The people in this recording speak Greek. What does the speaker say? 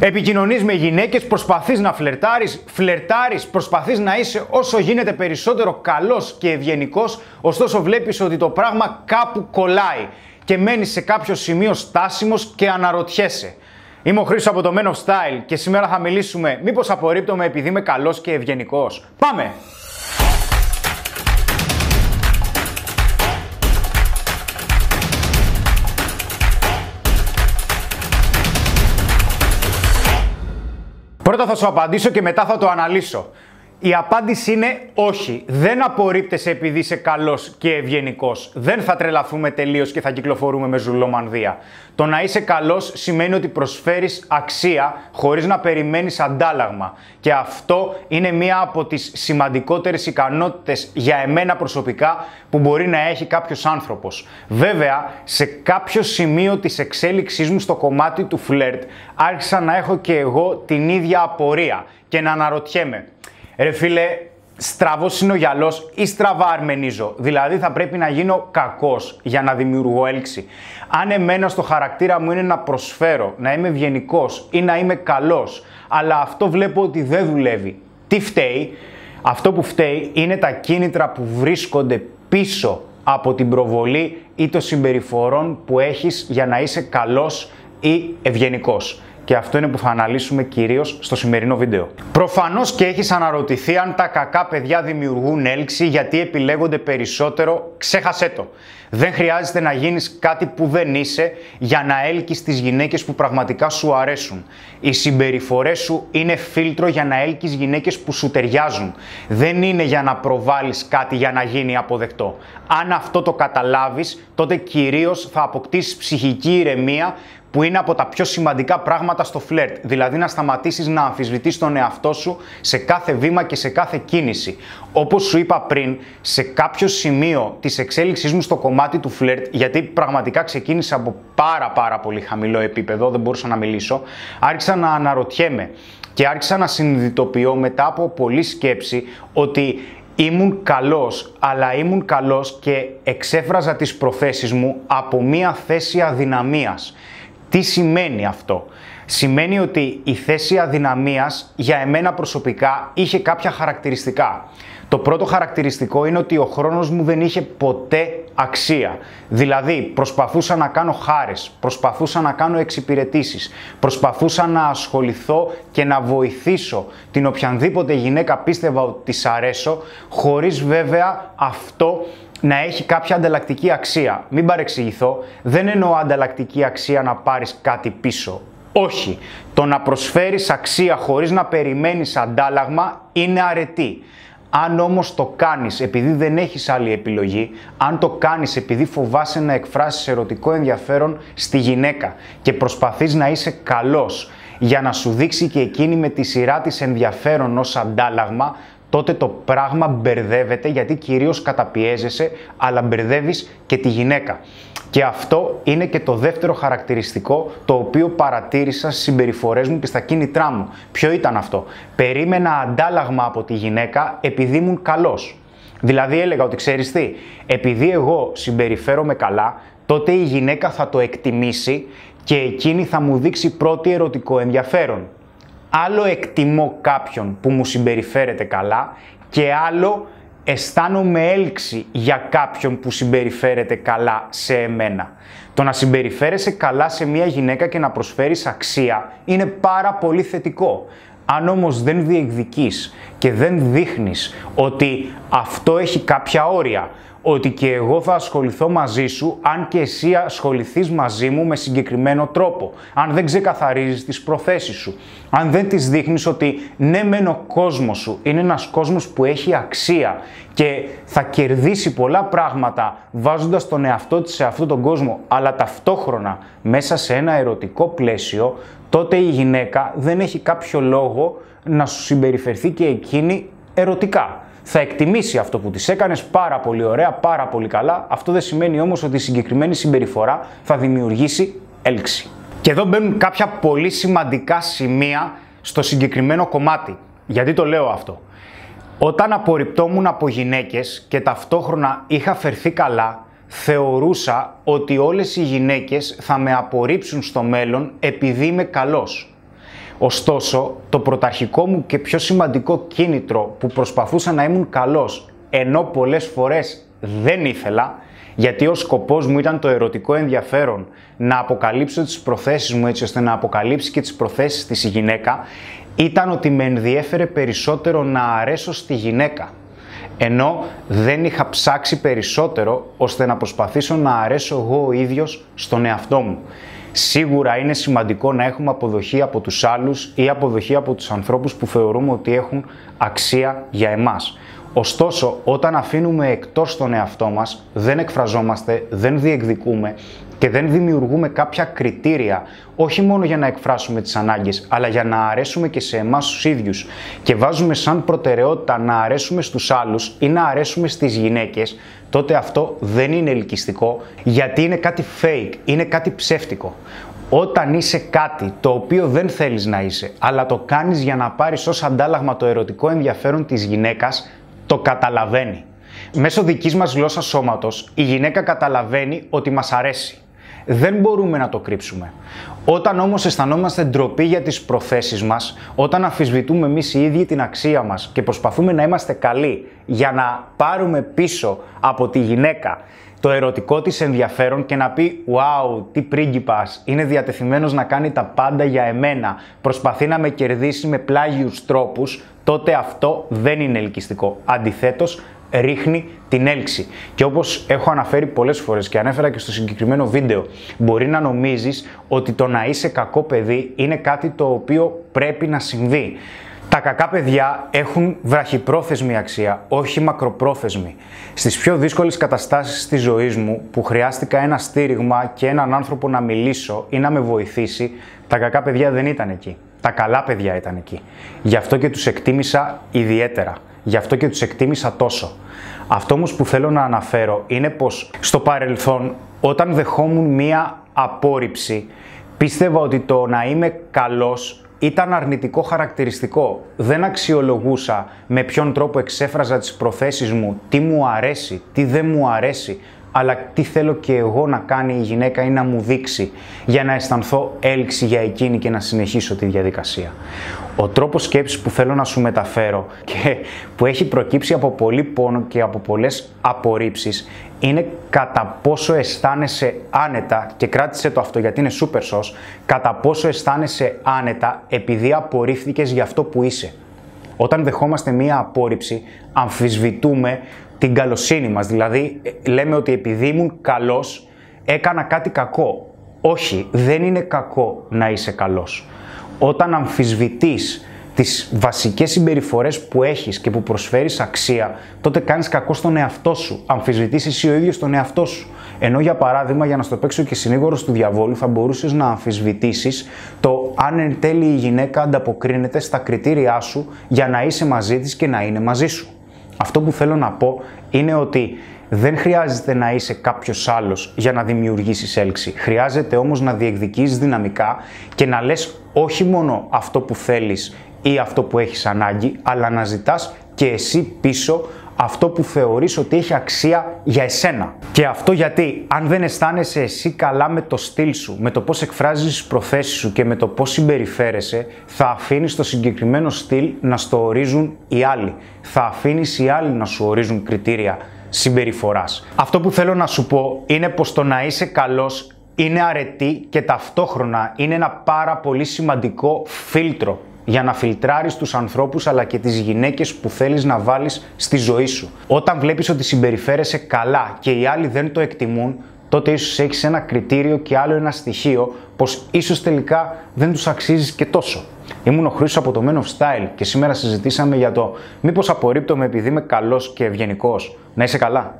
Επικοινωνείς με γυναίκες, προσπαθείς να φλερτάρεις, προσπαθείς να είσαι όσο γίνεται περισσότερο καλός και ευγενικός, ωστόσο βλέπεις ότι το πράγμα κάπου κολλάει και μένεις σε κάποιο σημείο στάσιμος και αναρωτιέσαι. Είμαι ο Χρήστος από το Men of Style και σήμερα θα μιλήσουμε μήπως απορρίπτομαι επειδή είμαι καλός και ευγενικός. Πάμε! Πρώτα θα σου απαντήσω και μετά θα το αναλύσω. Η απάντηση είναι όχι. Δεν απορρίπτεσαι επειδή είσαι καλός και ευγενικός. Δεν θα τρελαθούμε τελείως και θα κυκλοφορούμε με ζουλομανδία. Το να είσαι καλός σημαίνει ότι προσφέρεις αξία χωρίς να περιμένεις αντάλλαγμα. Και αυτό είναι μία από τις σημαντικότερες ικανότητες για εμένα προσωπικά που μπορεί να έχει κάποιος άνθρωπος. Βέβαια, σε κάποιο σημείο της εξέλιξής μου στο κομμάτι του φλερτ άρχισα να έχω και εγώ την ίδια απορία και να αναρωτιέμαι. Ρε φίλε, στραβός είναι ο γυαλός ή στραβά αρμενίζω. Δηλαδή θα πρέπει να γίνω κακός για να δημιουργώ έλξη. Αν εμένα στο χαρακτήρα μου είναι να προσφέρω, να είμαι ευγενικός ή να είμαι καλός, αλλά αυτό βλέπω ότι δεν δουλεύει. Τι φταίει? Αυτό που φταίει είναι τα κίνητρα που βρίσκονται πίσω από την προβολή ή των συμπεριφορών που έχεις για να είσαι καλός ή ευγενικός. Και αυτό είναι που θα αναλύσουμε κυρίως στο σημερινό βίντεο. Προφανώς και έχεις αναρωτηθεί αν τα κακά παιδιά δημιουργούν έλξη, γιατί επιλέγονται περισσότερο. Ξέχασέ το. Δεν χρειάζεται να γίνεις κάτι που δεν είσαι για να έλκεις τις γυναίκες που πραγματικά σου αρέσουν. Οι συμπεριφορές σου είναι φίλτρο για να έλκεις γυναίκες που σου ταιριάζουν. Δεν είναι για να προβάλλεις κάτι για να γίνει αποδεκτό. Αν αυτό το καταλάβεις, τότε κυρίως θα αποκτήσεις ψυχική ηρεμία, που είναι από τα πιο σημαντικά πράγματα στο φλερτ. Δηλαδή να σταματήσεις να αμφισβητείς τον εαυτό σου σε κάθε βήμα και σε κάθε κίνηση. Όπως σου είπα πριν, σε κάποιο σημείο της εξέλιξής μου στο κομμάτι του φλερτ, γιατί πραγματικά ξεκίνησα από πάρα πολύ χαμηλό επίπεδο, δεν μπορούσα να μιλήσω, άρχισα να αναρωτιέμαι και άρχισα να συνειδητοποιώ μετά από πολλή σκέψη ότι ήμουν καλός, αλλά ήμουν καλός και εξέφραζα τις προθέσεις μου από μία θέση αδυναμίας. Τι σημαίνει αυτό? Σημαίνει ότι η θέση αδυναμίας για εμένα προσωπικά είχε κάποια χαρακτηριστικά. Το πρώτο χαρακτηριστικό είναι ότι ο χρόνος μου δεν είχε ποτέ αξία. Δηλαδή προσπαθούσα να κάνω χάρες, προσπαθούσα να κάνω εξυπηρετήσεις, προσπαθούσα να ασχοληθώ και να βοηθήσω την οποιανδήποτε γυναίκα πίστευα ότι της αρέσω, χωρίς βέβαια αυτό να έχει κάποια ανταλλακτική αξία. Μην παρεξηγηθώ, δεν εννοώ ανταλλακτική αξία να πάρεις κάτι πίσω. Όχι, το να προσφέρεις αξία χωρίς να περιμένεις αντάλλαγμα είναι αρετή. Αν όμως το κάνεις επειδή δεν έχεις άλλη επιλογή, αν το κάνεις επειδή φοβάσαι να εκφράσεις ερωτικό ενδιαφέρον στη γυναίκα και προσπαθείς να είσαι καλός για να σου δείξει και εκείνη με τη σειρά της ενδιαφέρον ως αντάλλαγμα, τότε το πράγμα μπερδεύεται, γιατί κυρίως καταπιέζεσαι, αλλά μπερδεύεις και τη γυναίκα. Και αυτό είναι και το δεύτερο χαρακτηριστικό το οποίο παρατήρησα στις συμπεριφορές μου και στα κίνητρά μου. Ποιο ήταν αυτό? Περίμενα αντάλλαγμα από τη γυναίκα επειδή ήμουν καλός. Δηλαδή έλεγα ότι ξέρεις τι, επειδή εγώ συμπεριφέρομαι καλά, τότε η γυναίκα θα το εκτιμήσει και εκείνη θα μου δείξει πρώτη ερωτικό ενδιαφέρον. Άλλο εκτιμώ κάποιον που μου συμπεριφέρεται καλά και άλλο αισθάνομαι έλξη για κάποιον που συμπεριφέρεται καλά σε εμένα. Το να συμπεριφέρεσαι καλά σε μια γυναίκα και να προσφέρεις αξία είναι πάρα πολύ θετικό. Αν όμως δεν διεκδικείς και δεν δείχνεις ότι αυτό έχει κάποια όρια, ότι και εγώ θα ασχοληθώ μαζί σου αν και εσύ ασχοληθείς μαζί μου με συγκεκριμένο τρόπο, αν δεν ξεκαθαρίζεις τις προθέσεις σου, αν δεν τις δείχνεις ότι ναι μεν ο κόσμος σου είναι ένας κόσμος που έχει αξία και θα κερδίσει πολλά πράγματα βάζοντας τον εαυτό της σε αυτόν τον κόσμο, αλλά ταυτόχρονα μέσα σε ένα ερωτικό πλαίσιο, τότε η γυναίκα δεν έχει κάποιο λόγο να σου συμπεριφερθεί και εκείνη ερωτικά. Θα εκτιμήσει αυτό που της έκανες πάρα πολύ ωραία, πάρα πολύ καλά. Αυτό δεν σημαίνει όμως ότι η συγκεκριμένη συμπεριφορά θα δημιουργήσει έλξη. Και εδώ μπαίνουν κάποια πολύ σημαντικά σημεία στο συγκεκριμένο κομμάτι. Γιατί το λέω αυτό? Όταν απορριπτόμουν από γυναίκες και ταυτόχρονα είχα φερθεί καλά, θεωρούσα ότι όλες οι γυναίκες θα με απορρίψουν στο μέλλον επειδή είμαι καλός. Ωστόσο, το πρωταρχικό μου και πιο σημαντικό κίνητρο που προσπαθούσα να ήμουν καλός, ενώ πολλές φορές δεν ήθελα, γιατί ο σκοπός μου ήταν το ερωτικό ενδιαφέρον, να αποκαλύψω τις προθέσεις μου έτσι ώστε να αποκαλύψει και τις προθέσεις της η γυναίκα, ήταν ότι με ενδιέφερε περισσότερο να αρέσω στη γυναίκα. Ενώ δεν είχα ψάξει περισσότερο ώστε να προσπαθήσω να αρέσω εγώ ο ίδιος στον εαυτό μου. Σίγουρα είναι σημαντικό να έχουμε αποδοχή από τους άλλους ή αποδοχή από τους ανθρώπους που θεωρούμε ότι έχουν αξία για εμάς. Ωστόσο, όταν αφήνουμε εκτός τον εαυτό μας, δεν εκφραζόμαστε, δεν διεκδικούμε και δεν δημιουργούμε κάποια κριτήρια, όχι μόνο για να εκφράσουμε τις ανάγκες, αλλά για να αρέσουμε και σε εμάς τους ίδιους και βάζουμε σαν προτεραιότητα να αρέσουμε στους άλλους ή να αρέσουμε στις γυναίκες, τότε αυτό δεν είναι ελκυστικό, γιατί είναι κάτι fake, είναι κάτι ψεύτικο. Όταν είσαι κάτι το οποίο δεν θέλεις να είσαι, αλλά το κάνεις για να πάρεις ως αντάλλαγμα το ερωτικό ενδιαφέρον της γυναίκας, το καταλαβαίνει. Μέσω δικής μας γλώσσας σώματος, η γυναίκα καταλαβαίνει ότι μας αρέσει. Δεν μπορούμε να το κρύψουμε. Όταν όμως αισθανόμαστε ντροπή για τις προθέσεις μας, όταν αμφισβητούμε εμείς οι ίδιοι την αξία μας και προσπαθούμε να είμαστε καλοί για να πάρουμε πίσω από τη γυναίκα το ερωτικό της ενδιαφέρον και να πει «Wow, τι πρίγκιπας, είναι διατεθειμένος να κάνει τα πάντα για εμένα, προσπαθεί να με κερδίσει με πλάγιους τρόπους», τότε αυτό δεν είναι ελκυστικό. Αντιθέτως, ρίχνει την έλξη. Και όπως έχω αναφέρει πολλές φορές και ανέφερα και στο συγκεκριμένο βίντεο, μπορεί να νομίζεις ότι το να είσαι κακό παιδί είναι κάτι το οποίο πρέπει να συμβεί. Τα κακά παιδιά έχουν βραχυπρόθεσμη αξία, όχι μακροπρόθεσμη. Στις πιο δύσκολες καταστάσεις της ζωής μου, που χρειάστηκα ένα στήριγμα και έναν άνθρωπο να μιλήσω ή να με βοηθήσει, τα κακά παιδιά δεν ήταν εκεί. Τα καλά παιδιά ήταν εκεί. Γι' αυτό και τους εκτίμησα ιδιαίτερα. Γι' αυτό και τους εκτίμησα τόσο. Αυτό όμως που θέλω να αναφέρω είναι πως στο παρελθόν, όταν δεχόμουν μία απόρριψη, πίστευα ότι το να είμαι καλός ήταν αρνητικό χαρακτηριστικό. Δεν αξιολογούσα με ποιον τρόπο εξέφραζα τις προθέσεις μου, τι μου αρέσει, τι δεν μου αρέσει, αλλά τι θέλω και εγώ να κάνει η γυναίκα ή να μου δείξει για να αισθανθώ έλξη για εκείνη και να συνεχίσω τη διαδικασία. Ο τρόπος σκέψης που θέλω να σου μεταφέρω και που έχει προκύψει από πολύ πόνο και από πολλές απορρίψεις είναι κατά πόσο αισθάνεσαι άνετα, και κράτησε το αυτό γιατί είναι super sauce, κατά πόσο αισθάνεσαι άνετα επειδή απορρίφθηκες για αυτό που είσαι. Όταν δεχόμαστε μία απόρριψη, αμφισβητούμε την καλοσύνη μας, δηλαδή λέμε ότι επειδή ήμουν καλός έκανα κάτι κακό. Όχι, δεν είναι κακό να είσαι καλός. Όταν αμφισβητείς τις βασικές συμπεριφορές που έχεις και που προσφέρεις αξία, τότε κάνεις κακό στον εαυτό σου. Αμφισβητείς εσύ ο ίδιος τον εαυτό σου. Ενώ για παράδειγμα, για να στο παίξω και συνήγορος του διαβόλου, θα μπορούσες να αμφισβητήσεις το αν εν τέλει η γυναίκα ανταποκρίνεται στα κριτήριά σου για να είσαι μαζί της και να είναι μαζί σου. Αυτό που θέλω να πω είναι ότι δεν χρειάζεται να είσαι κάποιος άλλος για να δημιουργήσεις έλξη. Χρειάζεται όμως να διεκδικείς δυναμικά και να λες όχι μόνο αυτό που θέλεις ή αυτό που έχεις ανάγκη, αλλά να ζητάς και εσύ πίσω αυτό που θεωρείς ότι έχει αξία για εσένα. Και αυτό γιατί αν δεν αισθάνεσαι εσύ καλά με το στυλ σου, με το πώς εκφράζεις τις προθέσεις σου και με το πώς συμπεριφέρεσαι, θα αφήνεις το συγκεκριμένο στυλ να στο ορίζουν οι άλλοι. Θα αφήνεις οι άλλοι να σου ορίζουν κριτήρια συμπεριφοράς. Αυτό που θέλω να σου πω είναι πως το να είσαι καλός είναι αρετή και ταυτόχρονα είναι ένα πάρα πολύ σημαντικό φίλτρο για να φιλτράρεις τους ανθρώπους αλλά και τις γυναίκες που θέλεις να βάλεις στη ζωή σου. Όταν βλέπεις ότι συμπεριφέρεσαι καλά και οι άλλοι δεν το εκτιμούν, τότε ίσως έχεις ένα κριτήριο και άλλο ένα στοιχείο πως ίσως τελικά δεν τους αξίζεις και τόσο. Ήμουν ο Χρήστος από το Men of Style και σήμερα συζητήσαμε για το μήπως απορρίπτομαι επειδή είμαι καλός και ευγενικός. Να είσαι καλά.